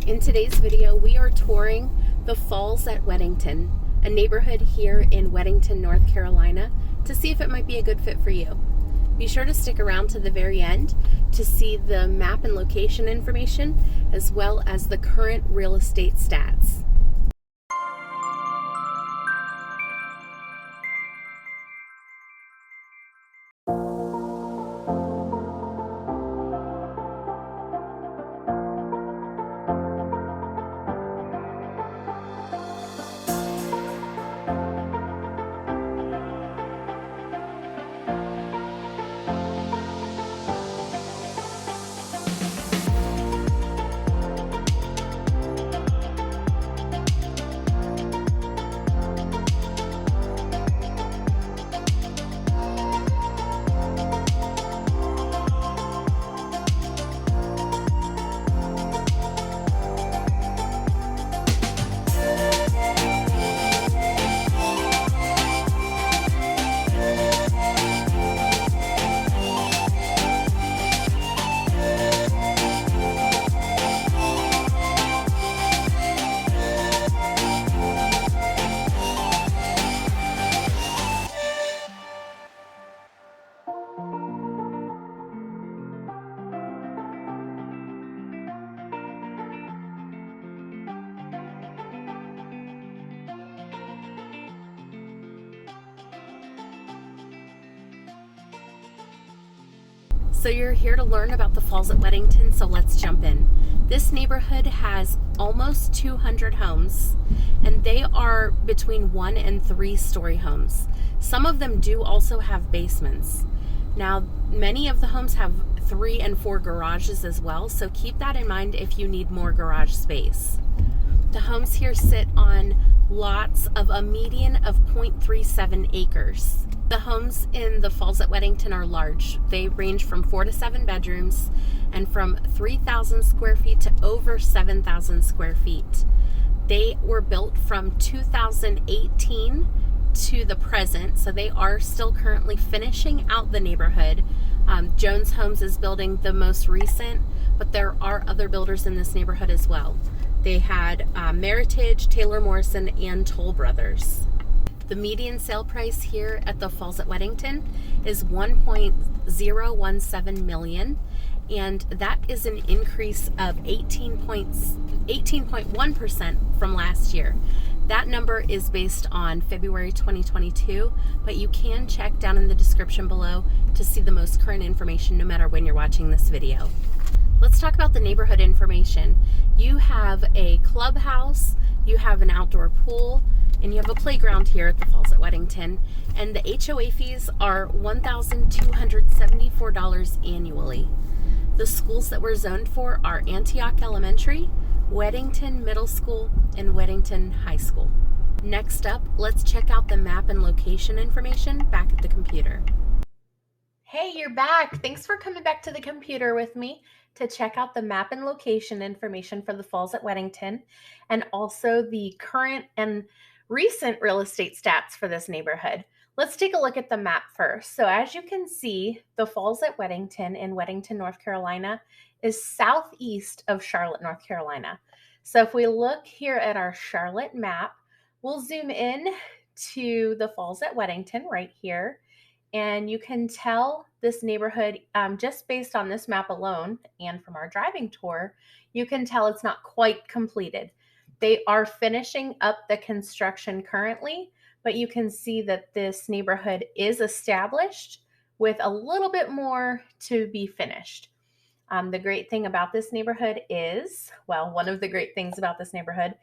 In today's video, we are touring the Falls at Weddington, a neighborhood here in Weddington, North Carolina, to see if it might be a good fit for you. Be sure to stick around to the very end to see the map and location information, as well as the current real estate stats. So you're here to learn about the Falls at Weddington, so let's jump in. This neighborhood has almost 200 homes, and they are between 1 and 3 story homes. Some of them do also have basements. Now, many of the homes have 3 and 4 garages as well, so keep that in mind if you need more garage space. The homes here sit on lots of a median of 0.37 acres. The homes in the Falls at Weddington are large. They range from 4 to 7 bedrooms and from 3,000 square feet to over 7,000 square feet. They were built from 2018 to the present, so they are still currently finishing out the neighborhood. Jones Homes is building the most recent, but there are other builders in this neighborhood as well. They had Meritage, Taylor Morrison, and Toll Brothers. The median sale price here at the Falls at Weddington is $1.017 million, and that is an increase of 18.1% from last year. That number is based on February 2022, but you can check down in the description below to see the most current information no matter when you're watching this video. Let's talk about the neighborhood information. You have a clubhouse, you have an outdoor pool, and you have a playground here at the Falls at Weddington, and the HOA fees are $1,274 annually. The schools that we're zoned for are Antioch Elementary, Weddington Middle School, and Weddington High School. Next up, let's check out the map and location information back at the computer. Hey, you're back. Thanks for coming back to the computer with me to check out the map and location information for the Falls at Weddington, and also the current and recent real estate stats for this neighborhood. Let's take a look at the map first. So as you can see, the Falls at Weddington in Weddington, North Carolina is southeast of Charlotte, North Carolina. So if we look here at our Charlotte map, we'll zoom in to the Falls at Weddington right here. And you can tell this neighborhood, just based on this map alone and from our driving tour, you can tell it's not quite completed. They are finishing up the construction currently, but you can see that this neighborhood is established with a little bit more to be finished. The great thing about this neighborhood is, well, one of the great things about this neighborhood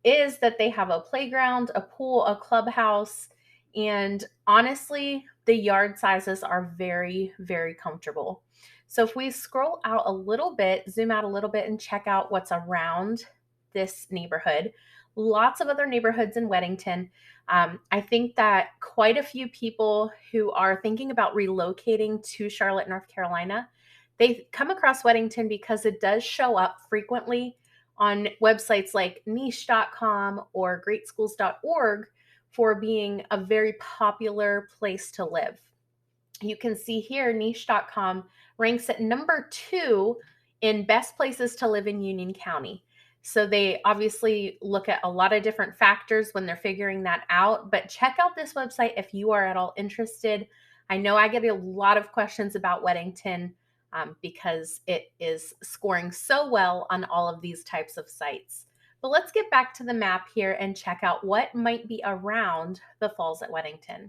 is that they have a playground, a pool, a clubhouse, and honestly, the yard sizes are very, very comfortable. So if we scroll out a little bit, zoom out a little bit, and check out what's around this neighborhood, lots of other neighborhoods in Weddington. I think that quite a few people who are thinking about relocating to Charlotte, North Carolina, they come across Weddington because it does show up frequently on websites like niche.com or greatschools.org for being a very popular place to live. You can see here, niche.com ranks at number 2 in best places to live in Union County. So they obviously look at a lot of different factors when they're figuring that out, but check out this website if you are at all interested. I know I get a lot of questions about Weddington because it is scoring so well on all of these types of sites. But let's get back to the map here and check out what might be around the falls at Weddington.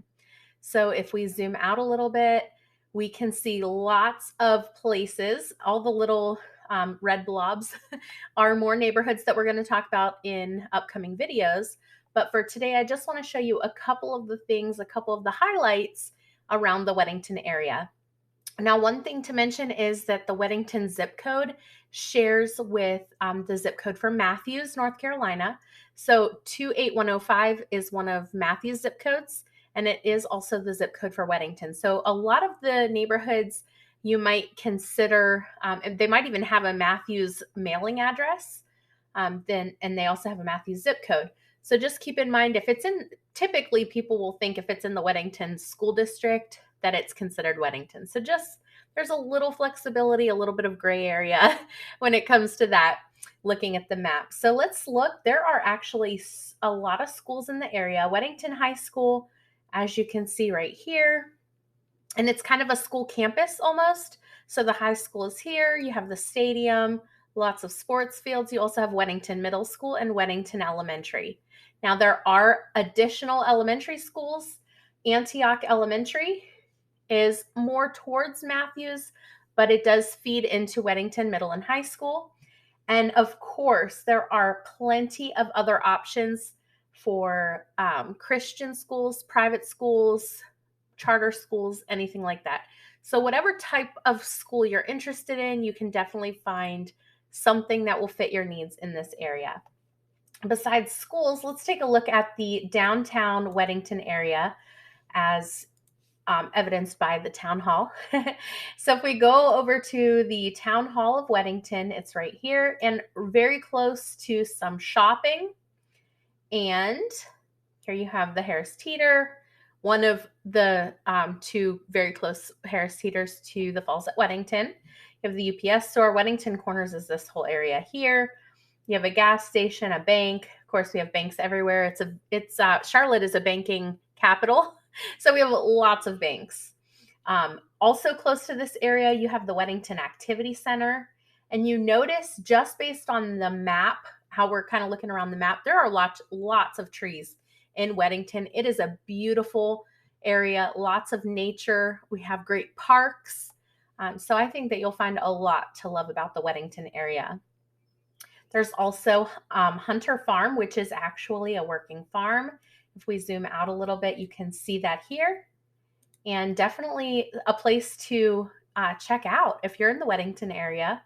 So if we zoom out a little bit, we can see lots of places. All the little red blobs are more neighborhoods that we're going to talk about in upcoming videos. But for today, I just want to show you a couple of the things, a couple of the highlights around the Weddington area. Now, one thing to mention is that the Weddington zip code shares with the zip code for Matthews, North Carolina. So 28105 is one of Matthews' zip codes, and it is also the zip code for Weddington. So a lot of the neighborhoods you might consider, they might even have a Matthews mailing address, and they also have a Matthews zip code. So just keep in mind, if it's in, typically people will think if it's in the Weddington school district, that it's considered Weddington. So just, there's a little flexibility, a little bit of gray area when it comes to that, looking at the map. So let's look. There are actually a lot of schools in the area. Weddington High School, as you can see right here, and it's kind of a school campus almost. So the high school is here. You have the stadium, lots of sports fields. You also have Weddington Middle School and Weddington Elementary. Now there are additional elementary schools. Antioch Elementary is more towards Matthews, but it does feed into Weddington Middle and High School. And of course, there are plenty of other options for Christian schools, private schools, charter schools, anything like that. So whatever type of school you're interested in, you can definitely find something that will fit your needs in this area. Besides schools, let's take a look at the downtown Weddington area as evidenced by the town hall. So if we go over to the town hall of Weddington, it's right here and very close to some shopping. And here you have the Harris Teeter, one of the two very close Harris Teeters to the falls at Weddington. You have the UPS store. Weddington Corners is this whole area here. You have a gas station, a bank. Of course, we have banks everywhere. Charlotte is a banking capital, so we have lots of banks. Also close to this area, you have the Weddington Activity Center. And you notice just based on the map, how we're kind of looking around the map, there are lots of trees in Weddington. It is a beautiful area, lots of nature. We have great parks. So I think that you'll find a lot to love about the Weddington area. There's also Hunter Farm, which is actually a working farm. If we zoom out a little bit, you can see that here. And definitely a place to check out if you're in the Weddington area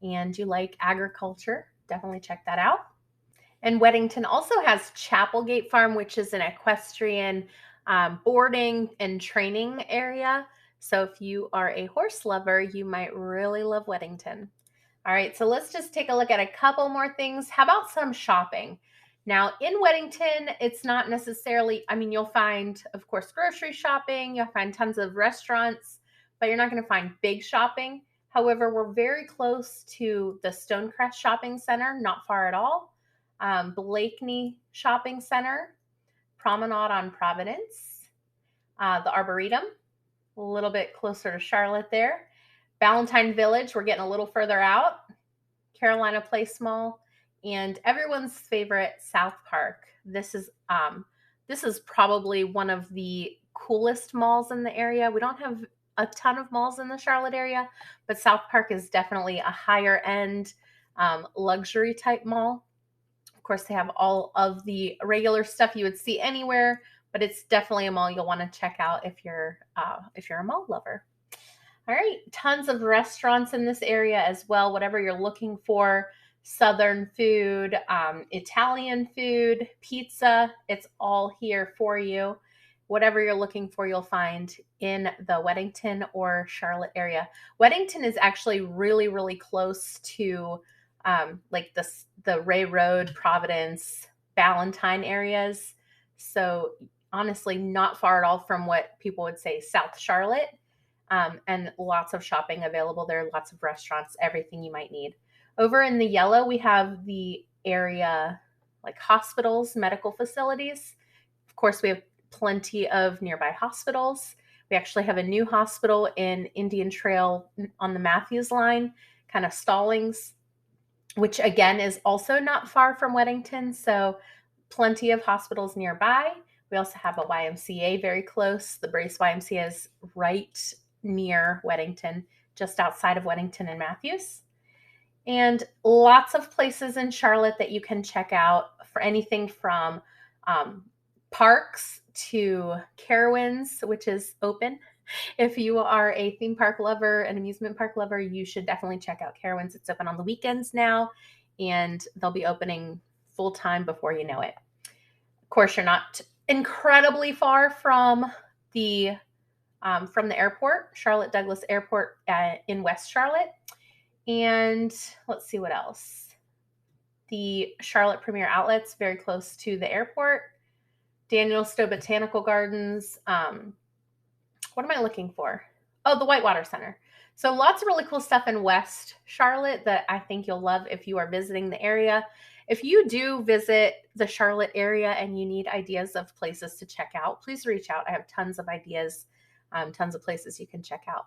and you like agriculture. Definitely check that out. And Weddington also has Chapelgate Farm, which is an equestrian boarding and training area. So if you are a horse lover, you might really love Weddington. All right, so let's just take a look at a couple more things. How about some shopping? Now in Weddington, it's not necessarily, you'll find, of course, grocery shopping, you'll find tons of restaurants, but you're not going to find big shopping. However, we're very close to the Stonecrest Shopping Center, not far at all. Blakeney Shopping Center, Promenade on Providence, the Arboretum, a little bit closer to Charlotte there. Ballantyne Village, we're getting a little further out. Carolina Place Mall, and everyone's favorite, South Park. This is probably one of the coolest malls in the area. We don't have a ton of malls in the Charlotte area, but South Park is definitely a higher end luxury type mall. Of course, they have all of the regular stuff you would see anywhere, but it's definitely a mall you'll want to check out if you're a mall lover. All right, tons of restaurants in this area as well. Whatever you're looking for, Southern food, Italian food, pizza, it's all here for you. Whatever you're looking for, you'll find in the Weddington or Charlotte area. Weddington is actually really, really close to like the Ray Road, Providence, Ballantyne areas. So honestly, not far at all from what people would say South Charlotte. And lots of shopping available there, lots of restaurants, everything you might need. Over in the yellow, we have the area like hospitals, medical facilities. Of course, we have plenty of nearby hospitals. We actually have a new hospital in Indian Trail on the Matthews line, kind of Stallings, which again is also not far from Weddington. So plenty of hospitals nearby. We also have a YMCA very close. The Brace YMCA is right near Weddington, just outside of Weddington and Matthews. And lots of places in Charlotte that you can check out for anything from parks to Carowinds, which is open. If you are a theme park lover, an amusement park lover, you should definitely check out Carowinds. It's open on the weekends now, and they'll be opening full time before you know it. Of course, you're not incredibly far from the airport, Charlotte Douglas Airport in West Charlotte. And let's see what else. The Charlotte Premier Outlets, very close to the airport. Daniel Stowe Botanical Gardens. What am I looking for? Oh, the Whitewater Center. So lots of really cool stuff in West Charlotte that I think you'll love if you are visiting the area. If you do visit the Charlotte area and you need ideas of places to check out, please reach out. I have tons of ideas, tons of places you can check out.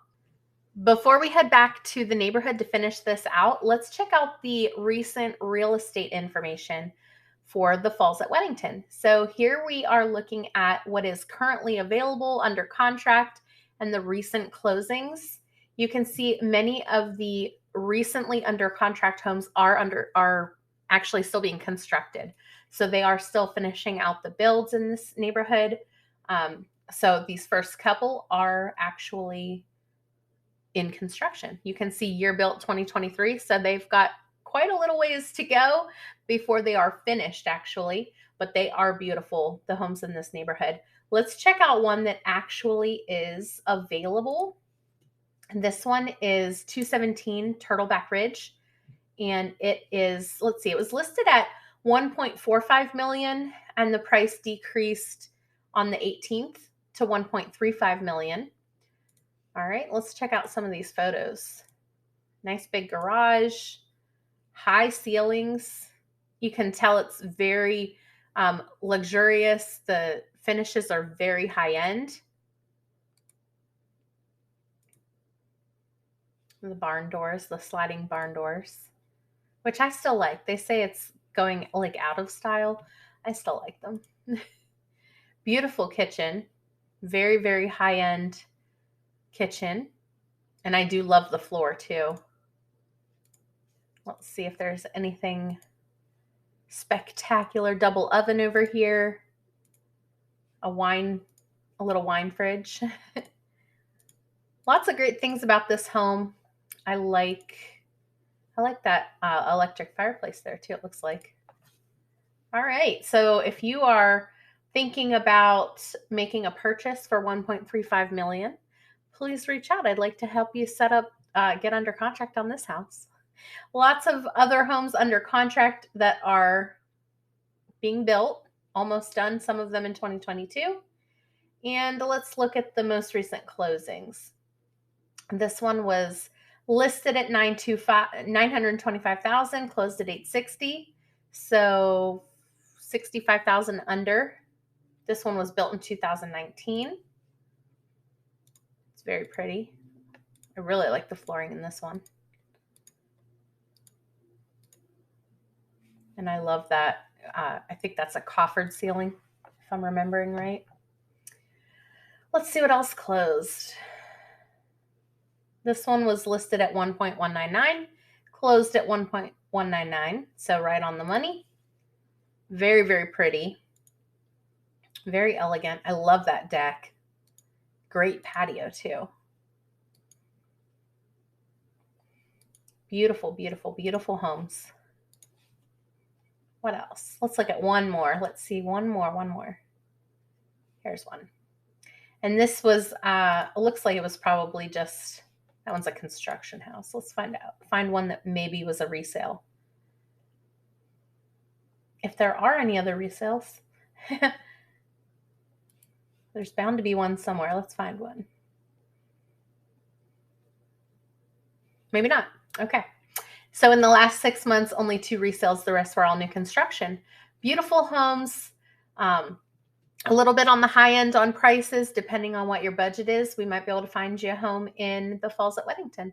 Before we head back to the neighborhood to finish this out, let's check out the recent real estate information for the Falls at Weddington. So here we are looking at what is currently available under contract and the recent closings. You can see many of the recently under contract homes are actually still being constructed. So they are still finishing out the builds in this neighborhood. So these first couple are actually in construction. You can see year built 2023. So they've got quite a little ways to go before they are finished, actually, but they are beautiful, the homes in this neighborhood. Let's check out one that actually is available. This one is 217 Turtleback Ridge, and it is, let's see, it was listed at 1.45 million, and the price decreased on the 18th to 1.35 million. All right, let's check out some of these photos. Nice big garage, high ceilings. You can tell it's very luxurious. The finishes are very high end. The barn doors, the sliding barn doors, which I still like. They say it's going like out of style. I still like them. Beautiful kitchen, very, very high end kitchen. And I do love the floor too. Let's see if there's anything spectacular. Double oven over here. A little wine fridge. Lots of great things about this home. I like that electric fireplace there too, it looks like. All right, so if you are thinking about making a purchase for $1.35 million, please reach out. I'd like to help you set up, get under contract on this house. Lots of other homes under contract that are being built, almost done, some of them in 2022. And let's look at the most recent closings. This one was listed at $925,000, closed at $860,000, so $65,000 under. This one was built in 2019. It's very pretty. I really like the flooring in this one. And I love that. I think that's a coffered ceiling, if I'm remembering right. Let's see what else closed. This one was listed at 1.199, closed at 1.199, so right on the money. Very, very pretty. Very elegant. I love that deck. Great patio too. Beautiful, beautiful, beautiful homes. What else? Let's look at one more. Let's see, one more. Here's one. And this was, looks like it was probably just, that one's a construction house. Let's find out. Find one that maybe was a resale. If there are any other resales, there's bound to be one somewhere. Let's find one. Maybe not. Okay. So in the last 6 months, only 2 resales, the rest were all new construction. Beautiful homes, a little bit on the high end on prices, depending on what your budget is. We might be able to find you a home in the Falls at Weddington.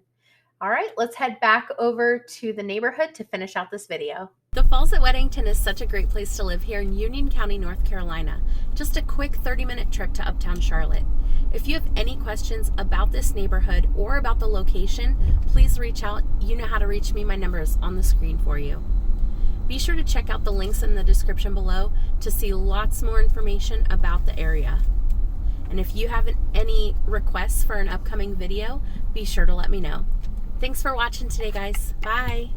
All right, let's head back over to the neighborhood to finish out this video. The Falls at Weddington is such a great place to live here in Union County, North Carolina. Just a quick 30-minute trip to uptown Charlotte. If you have any questions about this neighborhood or about the location, please reach out. You know how to reach me. My number is on the screen for you. Be sure to check out the links in the description below to see lots more information about the area. And if you have any requests for an upcoming video, be sure to let me know. Thanks for watching today, guys. Bye.